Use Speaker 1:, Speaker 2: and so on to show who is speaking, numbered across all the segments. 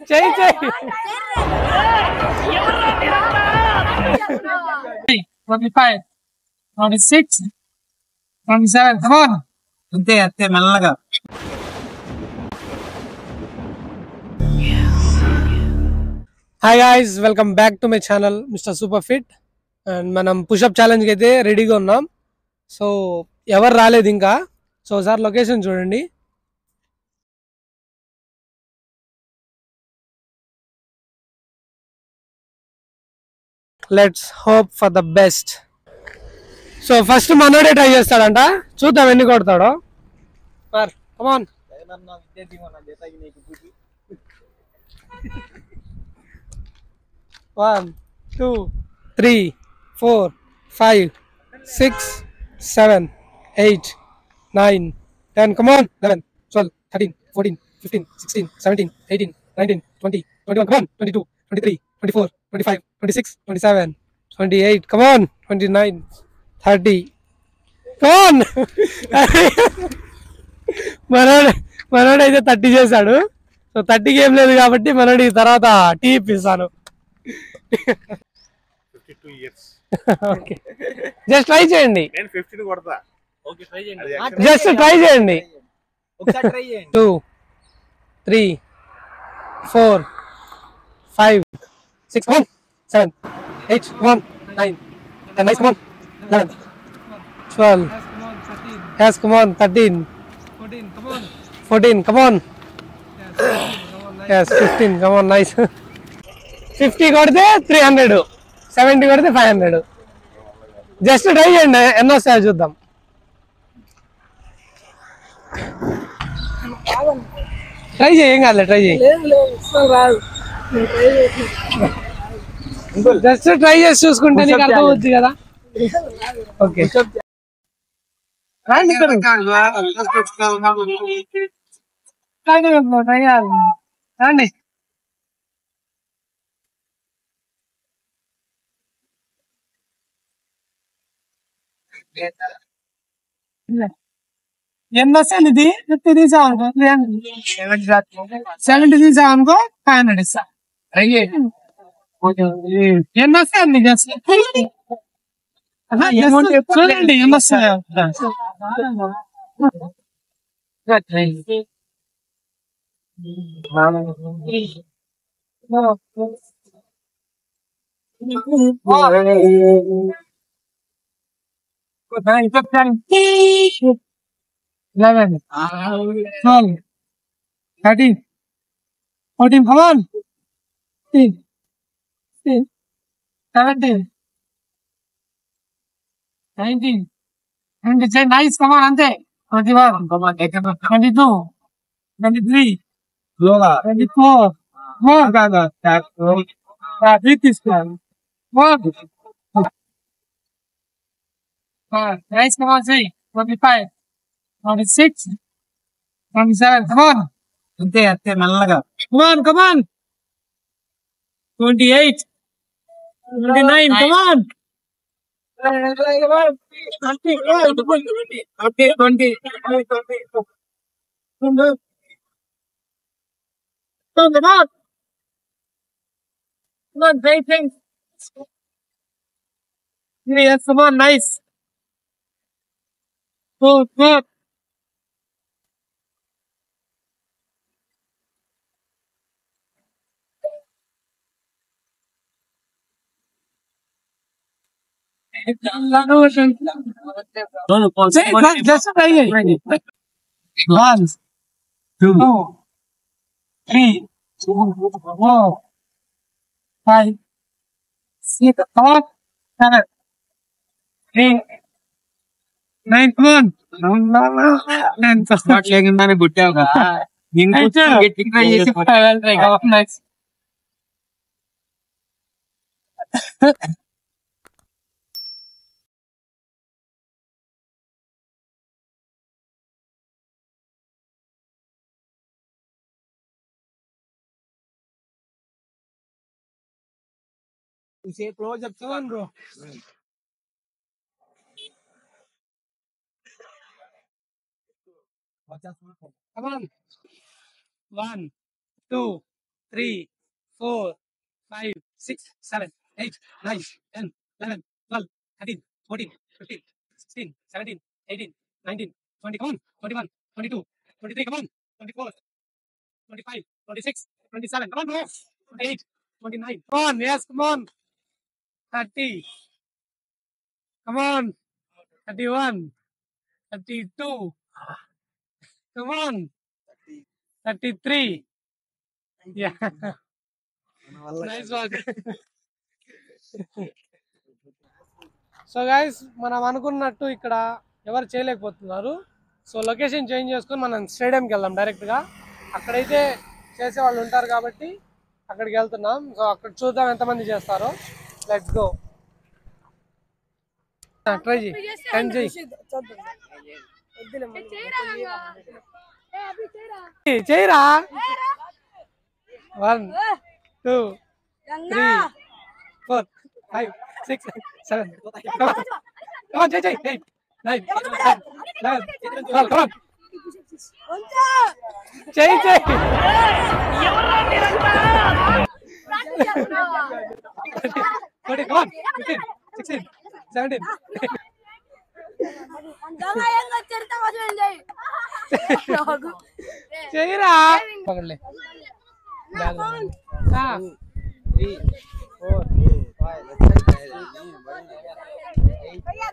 Speaker 1: చెయ్యి చెయ్యి 25, 26, 27. Come on.
Speaker 2: అంతే అంతే మెల్లగా.
Speaker 1: Hi guys, welcome back to my channel mister super fit. And మనం పుషప్ ఛాలెంజ్కి అయితే రెడీగా ఉన్నాం. సో ఎవరు రాలేదు ఇంకా. సో సార్ లొకేషన్ చూడండి. Let's hope for the best. So first మనోడే ట్రై చేస్తాడంట, చూద్దాం ఎన్ని కొడతాడో. Sir come on. 1, 2, 3, 4, 5, 6, 7, 8, 9, 10. Come on. 11, 12, 13, 14, 15, 16, 17, 18, 19, 20, 21. Come on. 22, 23, 24, 25, 26, 27, 28. Come on. 29, 30. Come on. మనోడు అయితే 30 చేశాడు. సో 30కి ఏం లేదు కాబట్టి మనోడి తర్వాత టీ ఇప్పిస్తాను.
Speaker 3: 52 years.
Speaker 1: ఓకే, జస్ట్ ట్రై చేయండి.
Speaker 3: నేను 50 కొడతా. ఓకే, ట్రై చేయండి.
Speaker 1: జస్ట్ ట్రై చేయండి.
Speaker 2: ఒకసారి ట్రై చేయండి.
Speaker 1: 2, 3, 4, 5, 6, 7, 8, 9, 10. Nice. Come on. 11, 12. Yes, come on. 13, 14. Come on. Yes, 15. Come on. Nice. 50 కొడితే 300, 70 కొడితే 500. జస్ట్ ట్రై చేయండి, ఎన్నో వస్తాయో చూద్దాం. ట్రై చేయి, ఏం కాదులే, ట్రై చేయి. జస్ట్ ట్రై చేసి చూసుకుంటే నీకు అర్థం అవుద్ది కదా. ఓకే, రండి ఇక్కడ. ట్రై చేయాలి, రండి. ఎన్ని వస్తాయి? ఇది 50 తీసామనుకో 70 తీసామనుకో 500 ఇస్తా. ఎన్ని వస్తాయి అన్ని చూడండి ఎన్ని వస్తాయో. Eleven, 12, 13, 14. Come on. 15, 17, 19, 20. Nice. Come on, ante. 21, 22, 23, 24. More. This is more. Nice. Come on, say 25, 26, 27. Come on.
Speaker 2: అంతే అంతే మెల్లగా.
Speaker 1: Come on. 28, 29. Come on. 20. Come on, great things. Yes, come on, nice. Good. Just try it. 1, 2, 3, 4, 5, 6, 7, 8, 9. Come on.
Speaker 2: Start లేకుండానే పుట్టావు కదా.
Speaker 1: Nice.
Speaker 2: Close up
Speaker 1: Come on, bro. Come on. 1, 2, 3, 4, 5, 6, 7, 8, 9, 10, 11, 12, 13, 14, 15, 16, 17, 18, 19, 20. Come on. 21, 22, 23. Come on. 24, 25, 26, 27. Come on, bro. 28, 29. Come on. Yes, come on. 30. Come on. 31, 32. Come on. 33. Yeah. Nice work. So guys మనం అనుకున్నట్టు ఇక్కడ ఎవరు చేయలేకపోతున్నారు. So location change చేసుకొని మనం స్టేడియంకి వెళ్దాం డైరెక్ట్గా. అక్కడైతే చేసే వాళ్ళు ఉంటారు కాబట్టి అక్కడికి వెళ్తున్నాం. సో అక్కడ చూద్దాం ఎంతమంది చేస్తారో. Let's go. ట్రై చేయి. చేయరా. 1, 2, 3, 4, 5, 6, 7. Come on, Jay. 8, 9, 10, 11, 12. Come on. Jay. 14, come on. 15, 16, 17. చేయరా. పగలే. 3, 4, 5.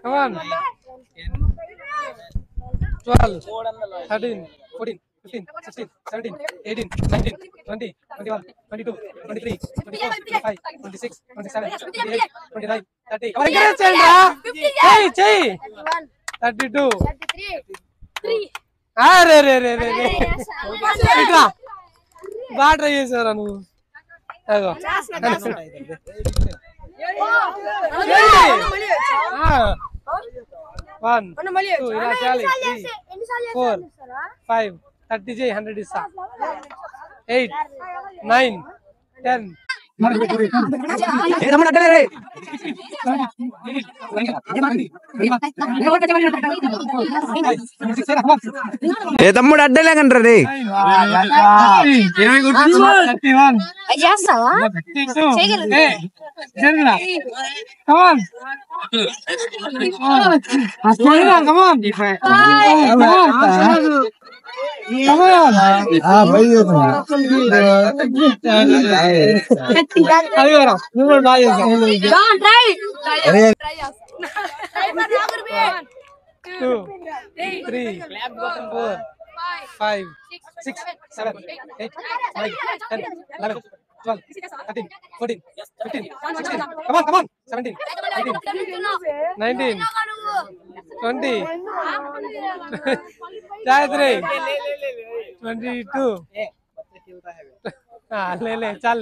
Speaker 1: Come on. 12, 13, 14, 15, 16, 17, 18, 19, 20, 21, 22, 23, 24, 25, 26, 27, 28, 29, 30. Come on, encourage చేయండి రా. చెయ్యి. 32. రే ఇట్లా బాగా ట్రై చేసారా నువ్వు. అగో 1, 2 ఇలా చేయాలి. 3, 4, 5. 30 చేయి. 100 ఇస్తా. 8, 9, 10.
Speaker 4: ఏ తమ్ముడు అడ్డలేకంటారు రే.
Speaker 1: 31.
Speaker 5: చేస్తావా?
Speaker 1: Two, 3, 4, 5, 6, 7, 8, 9, 10, 11, 12, 13, 14, 15, 16. Come on. 17, 18, 19, 20. Jayatri. 22. ले चल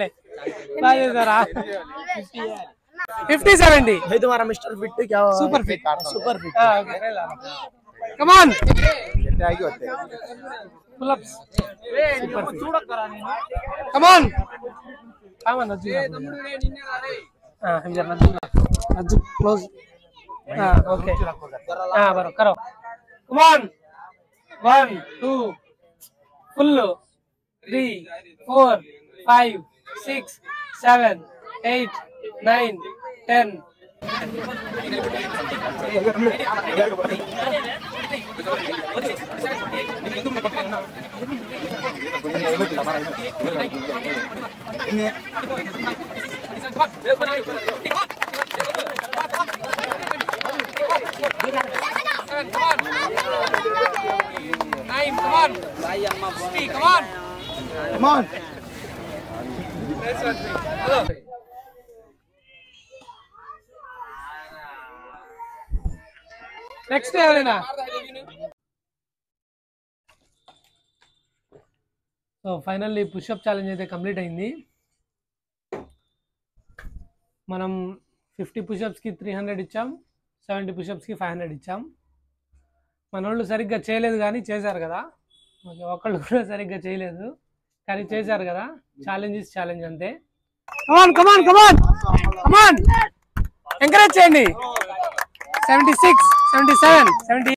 Speaker 1: जरा 50, 70.
Speaker 2: भाई तुम्हारा मिस्टर फिट क्या
Speaker 1: super fit. Come on. Pull ups. Come on. नज्जू क्लोज. ओके बरो करो. Come on. 1, 2 full 3, 4, 5, 6, 7, 8, 9, 10. Come on. Next ఎవరైనా. సో ఫైనల్లీ పుషప్ ఛాలెంజ్ అయితే కంప్లీట్ అయింది. మనం 50 పుషప్స్కి 300 ఇచ్చాం, 70 పుషప్స్కి 500 ఇచ్చాం. మన వాళ్ళు సరిగ్గా చేయలేదు కానీ చేశారు కదా. ఒకళ్ళు కూడా సరిగ్గా చేయలేదు కానీ చేశారు కదా. ఛాలెంజ్ ఇస్ ఛాలెంజ్ అంతే. కమాన్ ఎంకరేజ్ చేయండి. 76, 77, 78.